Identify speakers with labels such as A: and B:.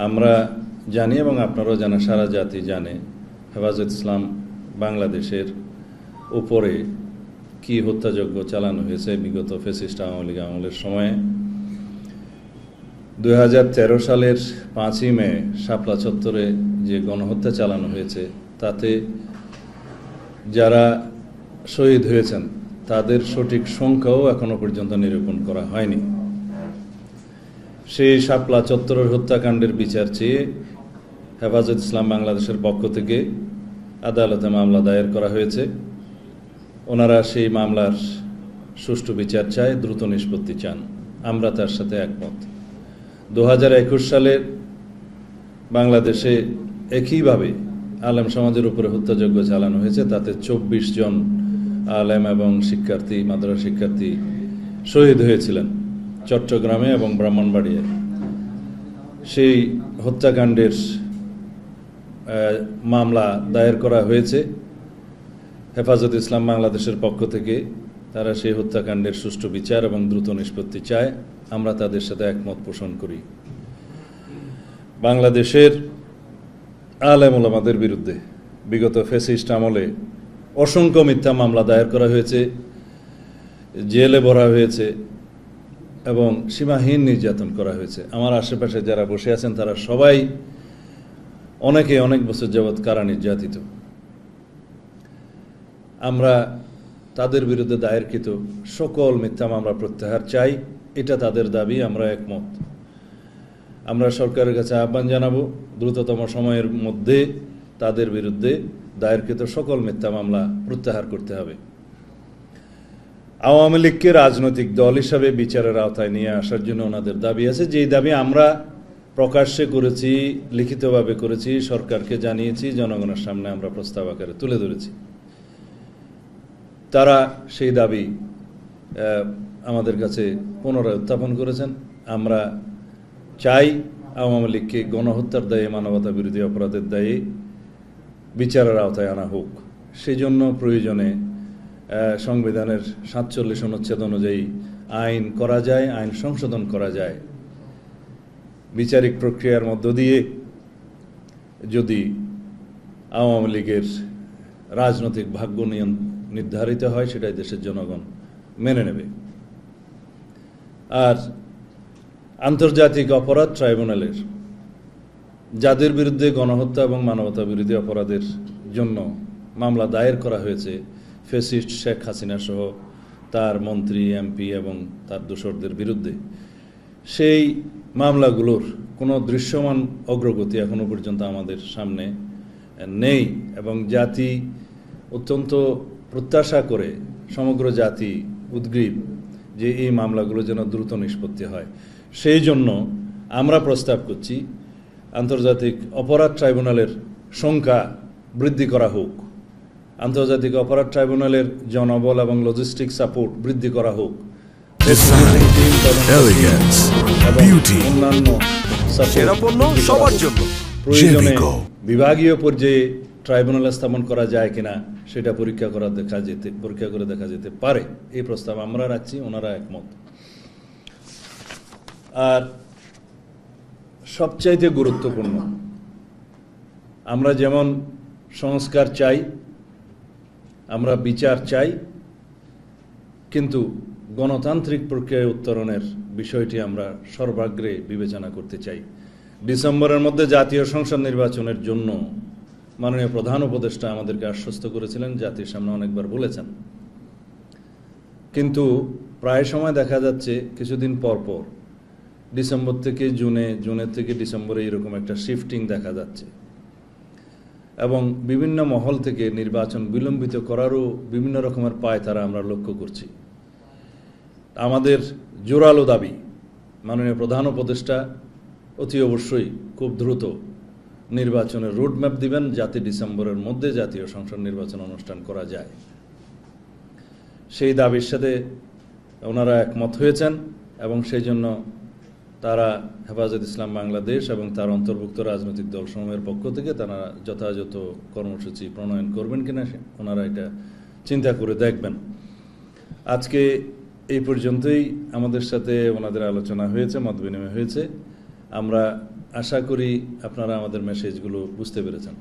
A: আমরা জানি এবং আপনারাও জানেন, সারা জাতি জানে হেফাজত ইসলাম বাংলাদেশের উপরে কি হত্যাযজ্ঞ চালানো হয়েছে বিগত ফ্যাসিস্ট আওয়ামী লীগ আমলের সময়ে। 2013 সালের 5ই মে শাপলা চত্বরে যে গণহত্যা চালানো হয়েছে, তাতে যারা শহীদ হয়েছেন তাদের সঠিক সংখ্যাও এখনো পর্যন্ত নিরূপণ করা হয়নি। সেই শাপলা চত্বরের হত্যাকাণ্ডের বিচার চেয়ে হেফাজত ইসলাম বাংলাদেশের পক্ষ থেকে আদালতে মামলা দায়ের করা হয়েছে। ওনারা সেই মামলার সুষ্ঠু বিচার চায়, দ্রুত নিষ্পত্তি চান। আমরা তার সাথে একমত। 2021 সালে বাংলাদেশে একইভাবে আলেম সমাজের উপরে হত্যাযজ্ঞ চালানো হয়েছে, তাতে 24 জন আলেম এবং শিক্ষার্থী, মাদ্রাসা শিক্ষার্থী শহীদ হয়েছিলেন চট্টগ্রামে এবং ব্রাহ্মণবাড়িয়ায়। সেই হত্যাকাণ্ডের মামলা দায়ের করা হয়েছে হেফাজত ইসলাম বাংলাদেশের পক্ষ থেকে। তারা সেই হত্যাকাণ্ডের সুষ্ঠু বিচার এবং দ্রুত নিষ্পত্তি চায়। আমরা তাদের সাথে একমত পোষণ করি। বাংলাদেশের আলেম ওলামাদের বিরুদ্ধে বিগত ফ্যাসিস্ট আমলে অসংখ্য মিথ্যা মামলা দায়ের করা হয়েছে, জেলে ভরা হয়েছে এবং সীমাহীন নির্যাতন করা হয়েছে। আমার আশেপাশে যারা বসে আছেন তারা সবাই অনেকে অনেক বছর যাবৎ কারা নির্যাতিত। আমরা তাদের বিরুদ্ধে দায়েরকৃত সকল মিথ্যা মামলা প্রত্যাহার চাই, এটা তাদের দাবি। আমরা একমত। আমরা সরকারের কাছে আহ্বান জানাবো দ্রুততম সময়ের মধ্যে তাদের বিরুদ্ধে দায়েরকৃত সকল মিথ্যা মামলা প্রত্যাহার করতে হবে। আওয়ামী লীগকে রাজনৈতিক দল হিসাবে বিচারের আওতায় নিয়ে আসার জন্য ওনাদের দাবি আছে, যেই দাবি আমরা প্রকাশ্যে করেছি, লিখিতভাবে করেছি, সরকারকে জানিয়েছি, জনগণের সামনে আমরা প্রস্তাব আকারে তুলে ধরেছি। তারা সেই দাবি আমাদের কাছে পুনরায় উত্থাপন করেছেন। আমরা চাই আওয়ামী লীগকে গণহত্যার দায়ে, মানবতা বিরোধী অপরাধের দায়ে বিচারের আওতায় আনা হোক। সেই জন্য প্রয়োজনে সংবিধানের 47 অনুচ্ছেদ অনুযায়ী আইন করা যায়, আইন সংশোধন করা যায়। বিচারিক প্রক্রিয়ার মধ্য দিয়ে যদি আওয়ামী লীগের রাজনৈতিক ভাগ্য নির্ধারিত হয়, সেটাই দেশের জনগণ মেনে নেবে। আর আন্তর্জাতিক অপরাধ ট্রাইব্যুনালের যাদের বিরুদ্ধে গণহত্যা এবং মানবতা বিরোধী অপরাধের জন্য মামলা দায়ের করা হয়েছে, ফ্যাসিস্ট শেখ হাসিনা সহ তার মন্ত্রী, এমপি এবং তার দোসরদের বিরুদ্ধে, সেই মামলাগুলোর কোনো দৃশ্যমান অগ্রগতি এখনো পর্যন্ত আমাদের সামনে নেই এবং জাতি অত্যন্ত প্রত্যাশা করে, সমগ্র জাতি উদ্গ্রীব যে এই মামলাগুলো যেন দ্রুত নিষ্পত্তি হয়। সেই জন্য আমরা প্রস্তাব করছি আন্তর্জাতিক অপরাধ ট্রাইব্যুনালের সংখ্যা বৃদ্ধি করা হোক, আন্তর্জাতিক অপরাধ ট্রাইব্যুনালের জনবল এবং লজিস্টিক সাপোর্ট বৃদ্ধি করা হোক, অন্যান্য প্রয়োজনে বিভাগীয় পর্যায়ে ট্রাইব্যুনাল স্থাপন করা যায় কিনা সেটা পরীক্ষা করে দেখা যেতে পারে। এই প্রস্তাব আমরা রাখছি, ওনারা একমত। আর সবচাইতে গুরুত্বপূর্ণ, আমরা যেমন সংস্কার চাই, আমরা বিচার চাই, কিন্তু গণতান্ত্রিক প্রক্রিয়ায় উত্তরণের বিষয়টি আমরা সর্বাগ্রে বিবেচনা করতে চাই। ডিসেম্বরের মধ্যে জাতীয় সংসদ নির্বাচনের জন্য মাননীয় প্রধান উপদেষ্টা আমাদেরকে আশ্বস্ত করেছিলেন, জাতির সামনে অনেকবার বলেছেন। কিন্তু প্রায় সময় দেখা যাচ্ছে কিছুদিন পর পর ডিসেম্বর থেকে জুনে, জুনের থেকে ডিসেম্বরে এরকম একটা শিফটিং দেখা যাচ্ছে এবং বিভিন্ন মহল থেকে নির্বাচন বিলম্বিত করারও বিভিন্ন রকমের পায়তারা আমরা লক্ষ্য করছি। আমাদের জোরালো দাবি, মাননীয় প্রধান উপদেষ্টা অতি অবশ্যই খুব দ্রুত নির্বাচনের রোডম্যাপ দিবেন, যাতে ডিসেম্বরের মধ্যে জাতীয় সংসদ নির্বাচন অনুষ্ঠান করা যায়। সেই দাবির সাথে ওনারা একমত হয়েছেন এবং সেই জন্য তারা হেফাজত ইসলাম বাংলাদেশ এবং তার অন্তর্ভুক্ত রাজনৈতিক দলসমূহের পক্ষ থেকে তারা যথাযথ কর্মসূচি প্রণয়ন করবেন কিনা ওনারা এটা চিন্তা করে দেখবেন। আজকে এই পর্যন্তই আমাদের সাথে ওনাদের আলোচনা হয়েছে, মত বিনিময় হয়েছে। আমরা আশা করি আপনারা আমাদের মেসেজগুলো বুঝতে পেরেছেন।